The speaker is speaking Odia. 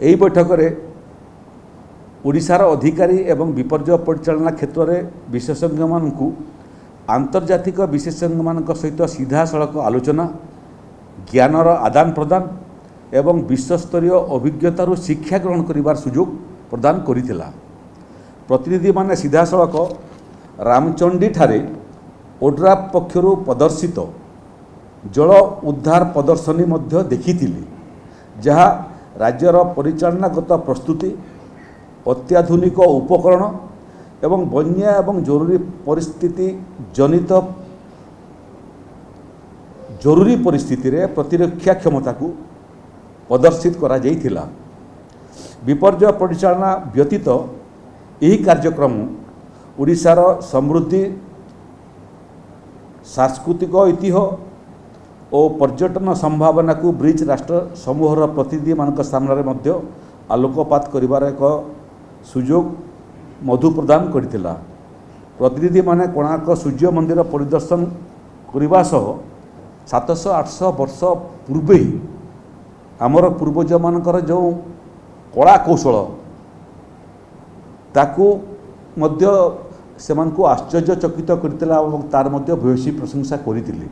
ଏହି ବୈଠକରେ ଓଡ଼ିଶାର ଅଧିକାରୀ ଏବଂ ବିପର୍ଯ୍ୟୟ ପରିଚାଳନା କ୍ଷେତ୍ରରେ ବିଶେଷଜ୍ଞମାନଙ୍କୁ ଆନ୍ତର୍ଜାତିକ ବିଶେଷଜ୍ଞମାନଙ୍କ ସହିତ ସିଧାସଳଖ ଆଲୋଚନା, ଜ୍ଞାନର ଆଦାନ ପ୍ରଦାନ ଏବଂ ବିଶ୍ୱସ୍ତରୀୟ ଅଭିଜ୍ଞତାରୁ ଶିକ୍ଷା ଗ୍ରହଣ କରିବାର ସୁଯୋଗ ପ୍ରଦାନ କରିଥିଲା। ପ୍ରତିନିଧିମାନେ ସିଧାସଳଖ ରାମଚଣ୍ଡୀଠାରେ ଓଡ୍ରାଫ ପକ୍ଷରୁ ପ୍ରଦର୍ଶିତ ଜଳ ଉଦ୍ଧାର ପ୍ରଦର୍ଶନୀ ମଧ୍ୟ ଦେଖିଥିଲେ, ଯାହା ରାଜ୍ୟର ପରିଚାଳନାଗତ ପ୍ରସ୍ତୁତି, ଅତ୍ୟାଧୁନିକ ଉପକରଣ ଏବଂ ବନ୍ୟା ଏବଂ ଜରୁରୀ ପରିସ୍ଥିତିରେ ପ୍ରତିରକ୍ଷା କ୍ଷମତାକୁ ପ୍ରଦର୍ଶିତ କରାଯାଇଥିଲା। ବିପର୍ଯ୍ୟୟ ପରିଚାଳନା ବ୍ୟତୀତ ଏହି କାର୍ଯ୍ୟକ୍ରମ ଓଡ଼ିଶାର ସମୃଦ୍ଧି, ସାଂସ୍କୃତିକ ଐତିହ୍ୟ ଓ ପର୍ଯ୍ୟଟନ ସମ୍ଭାବନାକୁ ବ୍ରିଜ୍ ରାଷ୍ଟ୍ର ସମୂହର ପ୍ରତିନିଧିମାନଙ୍କ ସାମ୍ନାରେ ମଧ୍ୟ ଆଲୋକପାତ କରିବାର ଏକ ସୁଯୋଗ ମଧୁ ପ୍ରଦାନ କରିଥିଲା। ପ୍ରତିନିଧିମାନେ କୋଣାର୍କ ସୂର୍ଯ୍ୟ ମନ୍ଦିର ପରିଦର୍ଶନ କରିବା ସହ 700-800 ବର୍ଷ ପୂର୍ବେ ଆମର ପୂର୍ବଜମାନଙ୍କର ଯେଉଁ କଳା କୌଶଳ ତାକୁ ମଧ୍ୟ ସେମାନଙ୍କୁ ଆଶ୍ଚର୍ଯ୍ୟଚକିତ କରିଥିଲା ଏବଂ ତାର ମଧ୍ୟ ଭୂୟସୀ ପ୍ରଶଂସା କରିଥିଲେ।